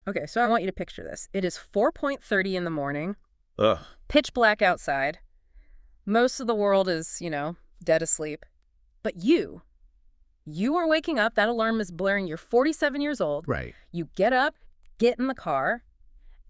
Okay, so I want you to picture this. It is 4:30 in the morning, Ugh. pitch black outside. Most of the world is, dead asleep. But you are waking up, that alarm is blaring, you're 47 years old. Right. You get up, get in the car,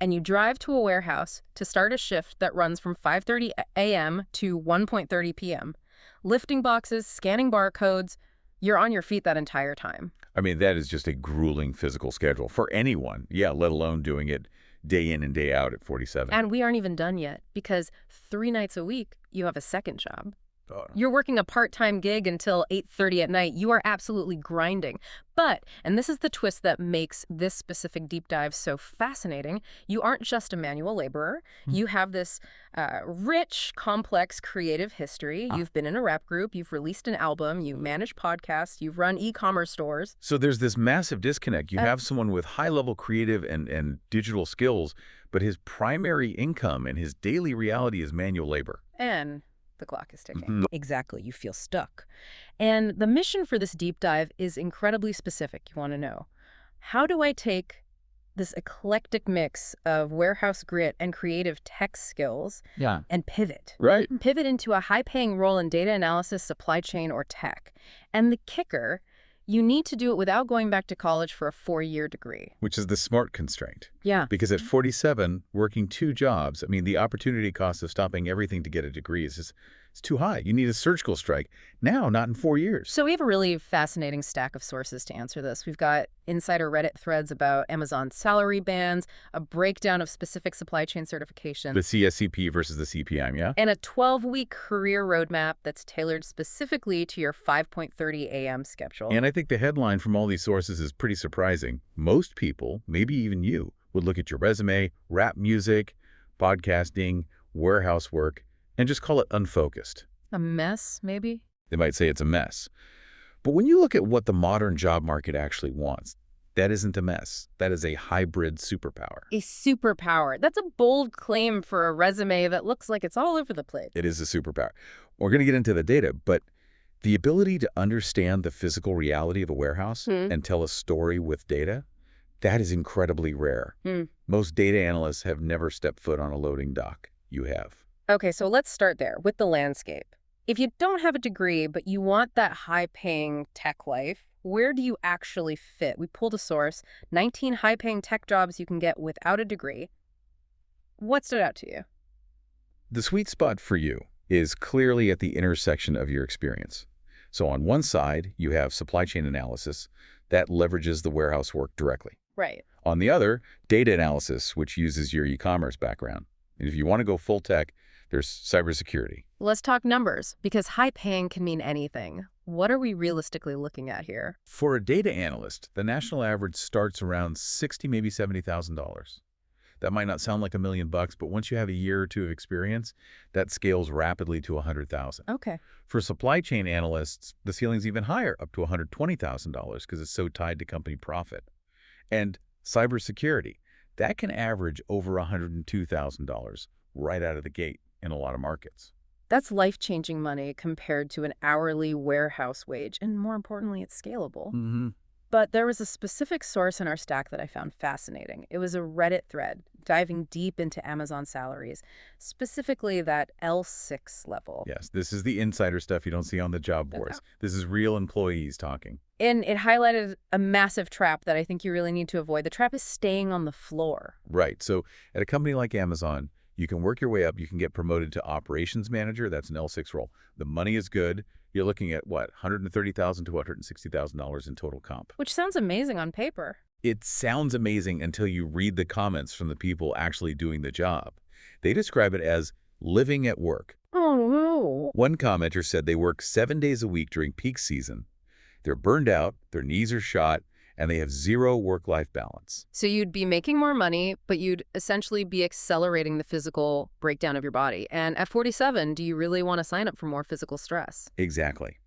and you drive to a warehouse to start a shift that runs from 5:30 a.m. to 1:30 p.m. Lifting boxes, scanning barcodes, you're on your feet that entire time. I mean, that is just a grueling physical schedule for anyone. Yeah, let alone doing it day in and day out at 47. And we aren't even done yet, because 3 nights a week, you have a second job. Oh. You're working a part-time gig until 8:30 at night. You are absolutely grinding. But, and this is the twist that makes this specific deep dive so fascinating, you aren't just a manual laborer. You have this rich, complex, creative history. You've been in a rap group. You've released an album. You manage podcasts. You've run e-commerce stores. So there's this massive disconnect. You have someone with high-level creative and digital skills, but his primary income and his daily reality is manual labor. And the clock is ticking. Exactly. You feel stuck. And the mission for this deep dive is incredibly specific. You want to know, how do I take this eclectic mix of warehouse grit and creative tech skills and pivot? Right. Pivot into a high-paying role in data analysis, supply chain, or tech. And the kicker, you need to do it without going back to college for a 4-year degree. Which is the smart constraint. Yeah. Because at 47, working 2 jobs, I mean, the opportunity cost of stopping everything to get a degree is too high. You need a surgical strike. Now, not in 4 years. So we have a really fascinating stack of sources to answer this. We've got insider Reddit threads about Amazon salary bands, a breakdown of specific supply chain certifications. The CSCP versus the CPM, yeah? And a 12-week career roadmap that's tailored specifically to your 5:30 a.m. schedule. And I think the headline from all these sources is pretty surprising. Most people, maybe even you, would look at your resume, rap music, podcasting, warehouse work, and just call it unfocused. A mess, maybe? They might say it's a mess. But when you look at what the modern job market actually wants, that isn't a mess. That is a hybrid superpower. A superpower. That's a bold claim for a resume that looks like it's all over the place. It is a superpower. We're going to get into the data, but the ability to understand the physical reality of a warehouse and tell a story with data, that is incredibly rare. Most data analysts have never stepped foot on a loading dock. You have. Okay, so let's start there with the landscape. If you don't have a degree, but you want that high-paying tech life, where do you actually fit? We pulled a source, 19 high-paying tech jobs you can get without a degree. What stood out to you? The sweet spot for you is clearly at the intersection of your experience. So on one side, you have supply chain analysis that leverages the warehouse work directly. Right. On the other, data analysis, which uses your e-commerce background. And if you want to go full tech, there's cybersecurity. Let's talk numbers, because high-paying can mean anything. What are we realistically looking at here? For a data analyst, the national average starts around $60,000, maybe $70,000. That might not sound like $1 million, but once you have a year or two of experience, that scales rapidly to $100,000. Okay. For supply chain analysts, the ceiling's even higher, up to $120,000, because it's so tied to company profit. And cybersecurity, that can average over $102,000 right out of the gate in a lot of markets. That's life-changing money compared to an hourly warehouse wage, and more importantly, it's scalable. But there was a specific source in our stack that I found fascinating. It was a Reddit thread diving deep into Amazon salaries, specifically that L6 level. Yes, this is the insider stuff you don't see on the job boards. This is real employees talking. And it highlighted a massive trap that I think you really need to avoid. The trap is staying on the floor. Right. So at a company like Amazon, you can work your way up. You can get promoted to operations manager. That's an L6 role. The money is good. You're looking at, what, $130,000 to $160,000 in total comp. Which sounds amazing on paper. It sounds amazing until you read the comments from the people actually doing the job. They describe it as living at work. Oh, no. One commenter said they work 7 days a week during peak season. They're burned out, their knees are shot, and they have zero work-life balance. So you'd be making more money, but you'd essentially be accelerating the physical breakdown of your body. And at 47, do you really want to sign up for more physical stress? Exactly.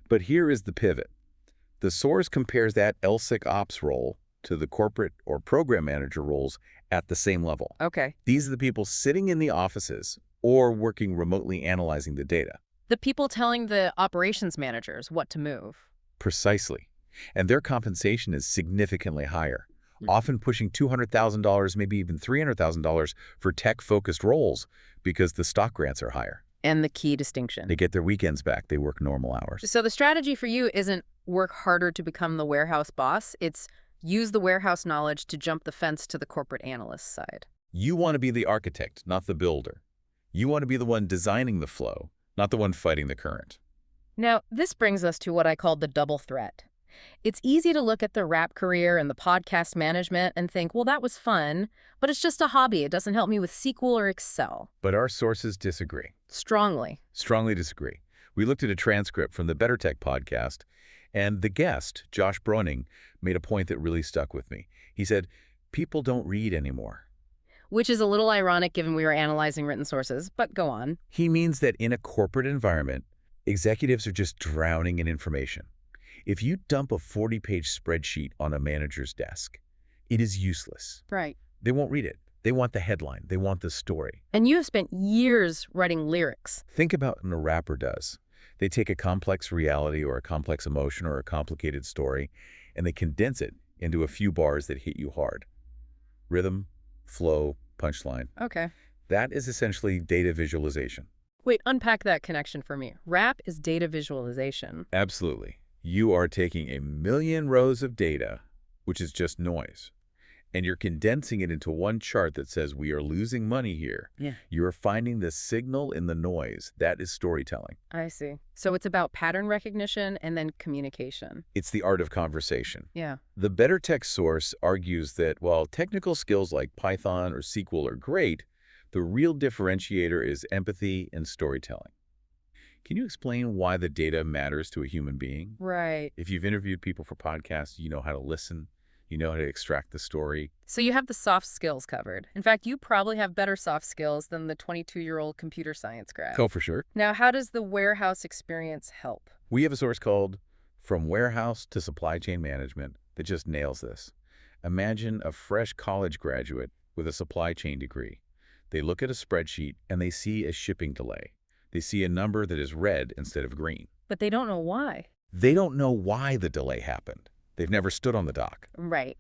But here is the pivot. The source compares that L6 ops role to the corporate or program manager roles at the same level. Okay. These are the people sitting in the offices or working remotely analyzing the data. The people telling the operations managers what to move. Precisely. And their compensation is significantly higher, often pushing $200,000, maybe even $300,000 for tech-focused roles because the stock grants are higher. And the key distinction. They get their weekends back. They work normal hours. So the strategy for you isn't work harder to become the warehouse boss. It's use the warehouse knowledge to jump the fence to the corporate analyst side. You want to be the architect, not the builder. You want to be the one designing the flow, not the one fighting the current. Now, this brings us to what I call the double threat. It's easy to look at the rap career and the podcast management and think, well, that was fun, but it's just a hobby. It doesn't help me with SQL or Excel. But our sources disagree. Strongly. Strongly disagree. We looked at a transcript from the Better Tech podcast, and the guest, Josh Broning, made a point that really stuck with me. He said, people don't read anymore. Which is a little ironic given we were analyzing written sources, but go on. He means that in a corporate environment, executives are just drowning in information. If you dump a 40-page spreadsheet on a manager's desk, it is useless. Right. They won't read it. They want the headline. They want the story. And you have spent years writing lyrics. Think about what a rapper does. They take a complex reality or a complex emotion or a complicated story, and they condense it into a few bars that hit you hard. Rhythm, flow, punchline. Okay. That is essentially data visualization. Wait, unpack that connection for me. Rap is data visualization. Absolutely. You are taking a million rows of data, which is just noise, and you're condensing it into one chart that says we are losing money here. Yeah. You are finding the signal in the noise. That is storytelling. I see. So it's about pattern recognition and then communication. It's the art of conversation. Yeah. The Better Tech source argues that while technical skills like Python or SQL are great, the real differentiator is empathy and storytelling. Can you explain why the data matters to a human being? Right. If you've interviewed people for podcasts, you know how to listen, you know how to extract the story. So you have the soft skills covered. In fact, you probably have better soft skills than the 22-year-old computer science grad. Oh, for sure. Now, how does the warehouse experience help? We have a source called From Warehouse to Supply Chain Management that just nails this. Imagine a fresh college graduate with a supply chain degree. They look at a spreadsheet and they see a shipping delay. They see a number that is red instead of green. But they don't know why. They don't know why the delay happened. They've never stood on the dock. Right.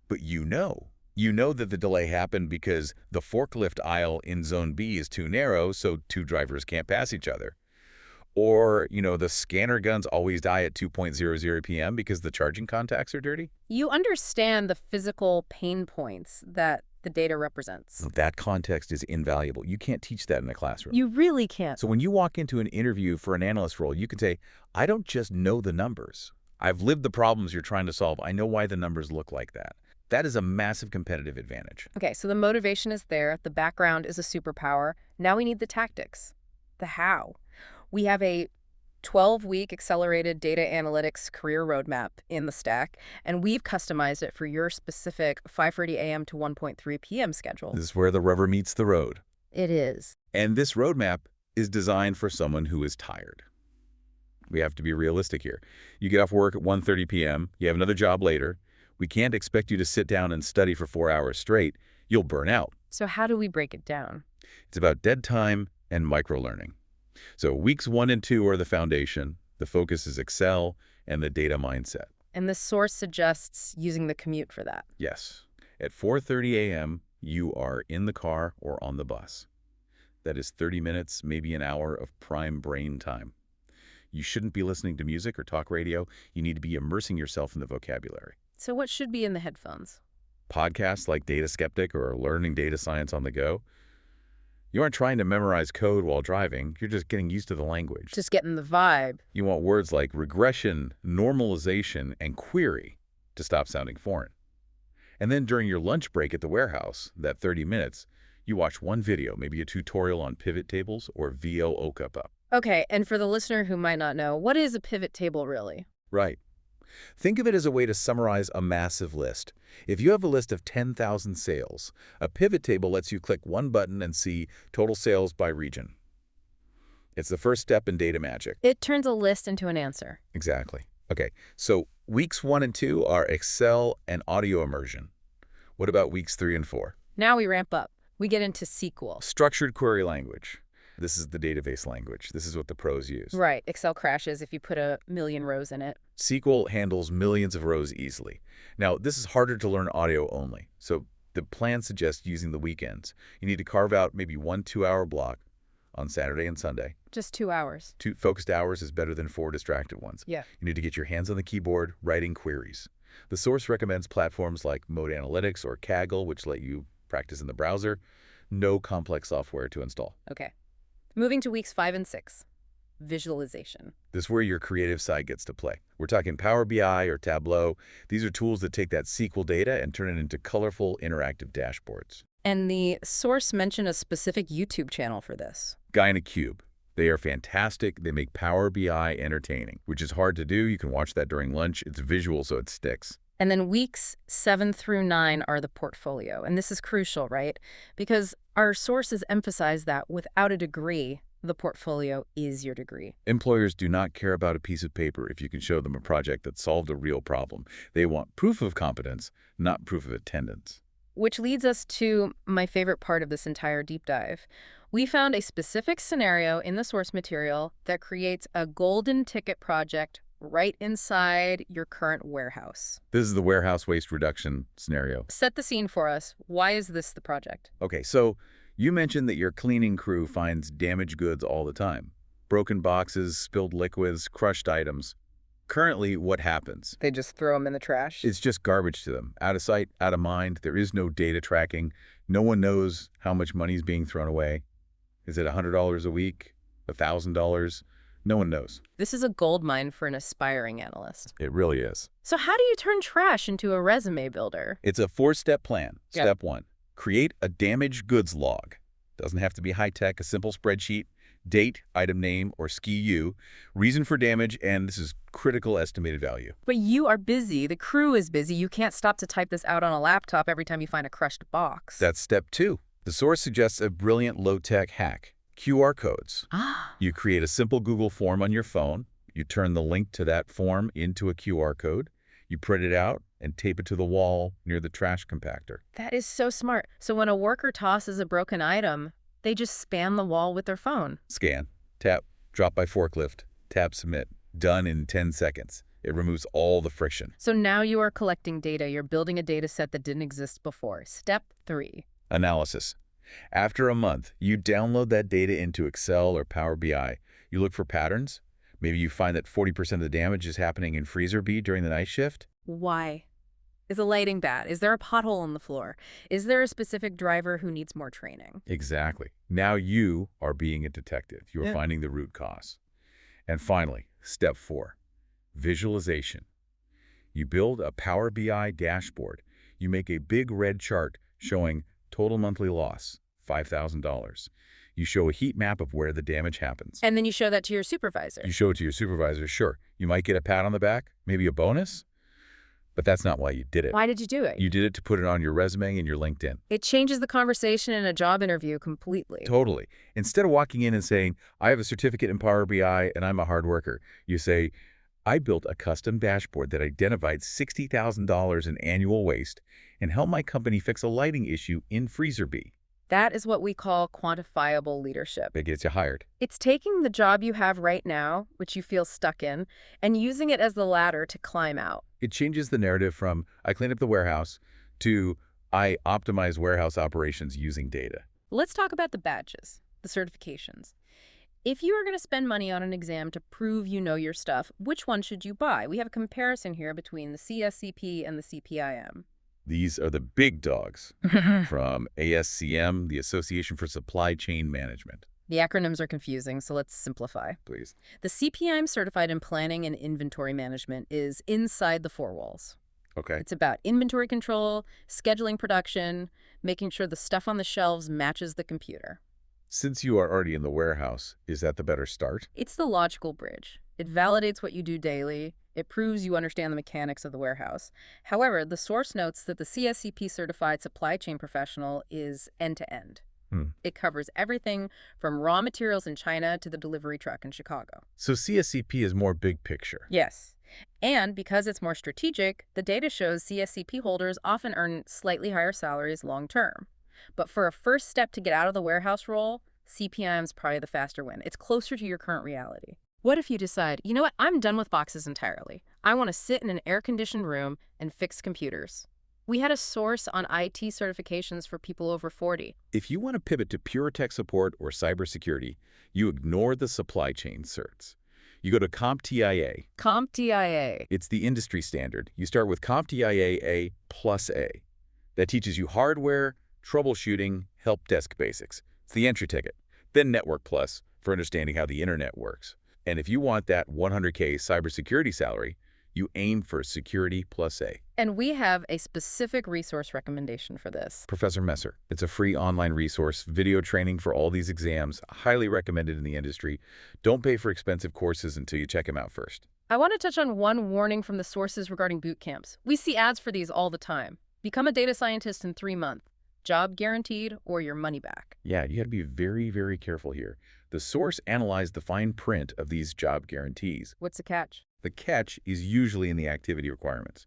But you know. You know that the delay happened because the forklift aisle in Zone B is too narrow, so two drivers can't pass each other. Or, the scanner guns always die at 2:00 p.m. because the charging contacts are dirty. You understand the physical pain points that the data represents. That context is invaluable. You can't teach that in a classroom. You really can't. So when you walk into an interview for an analyst role, you can say, I don't just know the numbers. I've lived the problems you're trying to solve. I know why the numbers look like that. That is a massive competitive advantage. Okay, so the motivation is there. The background is a superpower. Now we need the tactics. The how. We have a 12-week accelerated data analytics career roadmap in the stack, and we've customized it for your specific 5:30 a.m. to 1:3 p.m. schedule. This is where the rubber meets the road. It is. And this roadmap is designed for someone who is tired. We have to be realistic here. You get off work at 1:30 p.m., you have another job later. We can't expect you to sit down and study for 4 hours straight. You'll burn out. So how do we break it down? It's about dead time and micro-learning. So weeks 1 and 2 are the foundation. The focus is Excel and the data mindset. And the source suggests using the commute for that. Yes. At 4:30 a.m., you are in the car or on the bus. That is 30 minutes, maybe an hour of prime brain time. You shouldn't be listening to music or talk radio. You need to be immersing yourself in the vocabulary. So what should be in the headphones? Podcasts like Data Skeptic or Learning Data Science on the Go. You aren't trying to memorize code while driving. You're just getting used to the language. Just getting the vibe. You want words like regression, normalization, and query to stop sounding foreign. And then during your lunch break at the warehouse, that 30 minutes, you watch one video, maybe a tutorial on pivot tables or VO OCUP. Okay, and for the listener who might not know, what is a pivot table really? Right. Think of it as a way to summarize a massive list. If you have a list of 10,000 sales, a pivot table lets you click one button and see total sales by region. It's the first step in data magic. It turns a list into an answer. Exactly. Okay, so weeks 1 and 2 are Excel and audio immersion. What about weeks 3 and 4? Now we ramp up. We get into SQL. Structured query language. This is the database language. This is what the pros use. Right. Excel crashes if you put a million rows in it. SQL handles millions of rows easily. Now, this is harder to learn audio only, so the plan suggests using the weekends. You need to carve out maybe 1 2-hour block on Saturday and Sunday. Just 2 hours. 2 focused hours is better than 4 distracted ones. Yeah. You need to get your hands on the keyboard, writing queries. The source recommends platforms like Mode Analytics or Kaggle, which let you practice in the browser. No complex software to install. Okay. Moving to weeks 5 and 6. Visualization. This is where your creative side gets to play. We're talking Power BI or Tableau. These are tools that take that SQL data and turn it into colorful, interactive dashboards. And the source mentioned a specific YouTube channel for this. Guy in a Cube. They are fantastic. They make Power BI entertaining, which is hard to do. You can watch that during lunch. It's visual, so it sticks. And then weeks 7 through 9 are the portfolio. And this is crucial, right? Because our sources emphasize that without a degree, the portfolio is your degree. Employers do not care about a piece of paper if you can show them a project that solved a real problem. They want proof of competence, not proof of attendance. Which leads us to my favorite part of this entire deep dive. We found a specific scenario in the source material that creates a golden ticket project right inside your current warehouse. This is the warehouse waste reduction scenario. Set the scene for us. Why is this the project? Okay, so you mentioned that your cleaning crew finds damaged goods all the time. Broken boxes, spilled liquids, crushed items. Currently, what happens? They just throw them in the trash? It's just garbage to them. Out of sight, out of mind. There is no data tracking. No one knows how much money is being thrown away. Is it $100 a week? $1,000? No one knows. This is a goldmine for an aspiring analyst. It really is. So how do you turn trash into a resume builder? It's a 4-step plan. Yep. Step 1, create a damaged goods log. Doesn't have to be high-tech, a simple spreadsheet. Date, item name, or SKU, reason for damage, and this is critical estimated value. But you are busy. The crew is busy. You can't stop to type this out on a laptop every time you find a crushed box. That's step 2. The source suggests a brilliant low-tech hack. QR codes. You create a simple Google form on your phone. You turn the link to that form into a QR code. You print it out and tape it to the wall near the trash compactor. That is so smart. So when a worker tosses a broken item, they just spam the wall with their phone. Scan, tap, drop by forklift, tap submit. Done in 10 seconds. It removes all the friction. So now you are collecting data. You're building a data set that didn't exist before. Step 3. Analysis. After a month, you download that data into Excel or Power BI. You look for patterns. Maybe you find that 40% of the damage is happening in freezer B during the night shift. Why? Is the lighting bad? Is there a pothole in the floor? Is there a specific driver who needs more training? Exactly. Now you are being a detective. You are finding the root cause. And finally, step 4, visualization. You build a Power BI dashboard. You make a big red chart showing total monthly loss, $5,000. You show a heat map of where the damage happens. And then you show that to your supervisor. You show it to your supervisor, sure. You might get a pat on the back, maybe a bonus, but that's not why you did it. Why did you do it? You did it to put it on your resume and your LinkedIn. It changes the conversation in a job interview completely. Totally. Instead of walking in and saying, I have a certificate in Power BI and I'm a hard worker, you say, I built a custom dashboard that identified $60,000 in annual waste and helped my company fix a lighting issue in freezer B. That is what we call quantifiable leadership. It gets you hired. It's taking the job you have right now, which you feel stuck in, and using it as the ladder to climb out. It changes the narrative from, I cleaned up the warehouse, to, I optimize warehouse operations using data. Let's talk about the badges, the certifications. If you are going to spend money on an exam to prove you know your stuff, which one should you buy? We have a comparison here between the CSCP and the CPIM. These are the big dogs from ASCM, the Association for Supply Chain Management. The acronyms are confusing, so let's simplify. Please. The CPIM certified in planning and inventory management is inside the four walls. Okay. It's about inventory control, scheduling production, making sure the stuff on the shelves matches the computer. Since you are already in the warehouse, is that the better start? It's the logical bridge. It validates what you do daily. It proves you understand the mechanics of the warehouse. However, the source notes that the CSCP certified supply chain professional is end-to-end. It covers everything from raw materials in China to the delivery truck in Chicago. So CSCP is more big picture. Yes. And because it's more strategic, the data shows CSCP holders often earn slightly higher salaries long-term. But for a first step to get out of the warehouse role, CPIM's probably the faster win. It's closer to your current reality. What if you decide, you know what, I'm done with boxes entirely. I want to sit in an air-conditioned room and fix computers. We had a source on IT certifications for people over 40. If you want to pivot to pure tech support or cybersecurity, you ignore the supply chain certs. You go to CompTIA. CompTIA. It's the industry standard. You start with CompTIA A+A. That teaches you hardware, troubleshooting, help desk basics. It's the entry ticket. Then Network Plus for understanding how the internet works. And if you want that 100K cybersecurity salary, you aim for Security Plus A. And we have a specific resource recommendation for this. Professor Messer. It's a free online resource, video training for all these exams, highly recommended in the industry. Don't pay for expensive courses until you check him out first. I want to touch on one warning from the sources regarding boot camps. We see ads for these all the time. Become a data scientist in 3 months. Job guaranteed or your money back. Yeah, you got to be very, very careful here. The source analyzed the fine print of these job guarantees. What's the catch? The catch is usually in the activity requirements.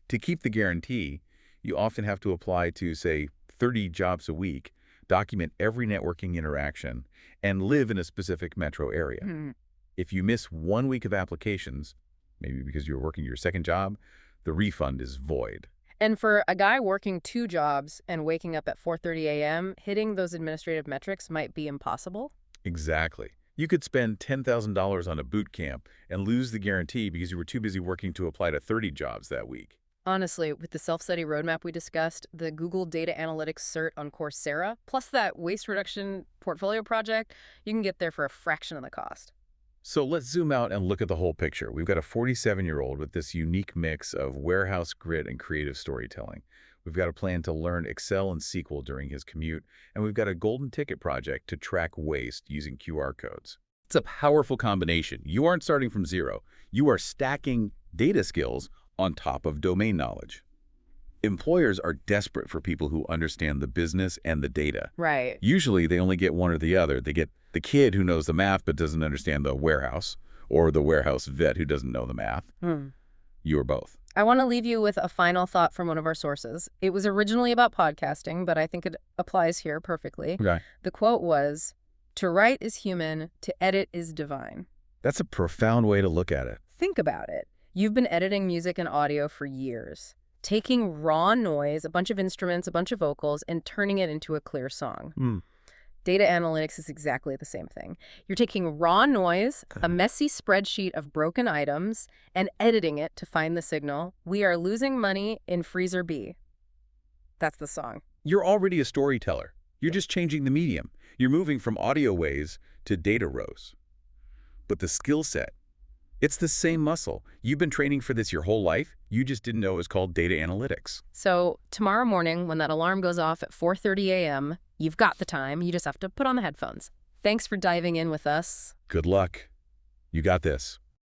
To keep the guarantee, you often have to apply to, say, 30 jobs a week, document every networking interaction, and live in a specific metro area. If you miss 1 week of applications, maybe because you're working your second job, the refund is void. And for a guy working 2 jobs and waking up at 4:30 a.m., hitting those administrative metrics might be impossible. Exactly. You could spend $10,000 on a boot camp and lose the guarantee because you were too busy working to apply to 30 jobs that week. Honestly, with the self-study roadmap we discussed, the Google Data Analytics cert on Coursera, plus that waste reduction portfolio project, you can get there for a fraction of the cost. So let's zoom out and look at the whole picture. We've got a 47-year-old with this unique mix of warehouse grit and creative storytelling. We've got a plan to learn Excel and SQL during his commute, and we've got a golden ticket project to track waste using QR codes. It's a powerful combination. You aren't starting from zero. You are stacking data skills on top of domain knowledge. Employers are desperate for people who understand the business and the data. Right. Usually they only get one or the other. They get the kid who knows the math but doesn't understand the warehouse, or the warehouse vet who doesn't know the math. You are both. I want to leave you with a final thought from one of our sources. It was originally about podcasting, but I think it applies here perfectly. Okay. The quote was, "To write is human, to edit is divine." That's a profound way to look at it. Think about it. You've been editing music and audio for years, taking raw noise, a bunch of instruments, a bunch of vocals, and turning it into a clear song. Data analytics is exactly the same thing. You're taking raw noise, a messy spreadsheet of broken items, and editing it to find the signal. We are losing money in Freezer B. That's the song. You're already a storyteller. You're just changing the medium. You're moving from audio waves to data rows. But the skill set, it's the same muscle. You've been training for this your whole life. You just didn't know it was called data analytics. So tomorrow morning, when that alarm goes off at 4:30 a.m., you've got the time. You just have to put on the headphones. Thanks for diving in with us. Good luck. You got this.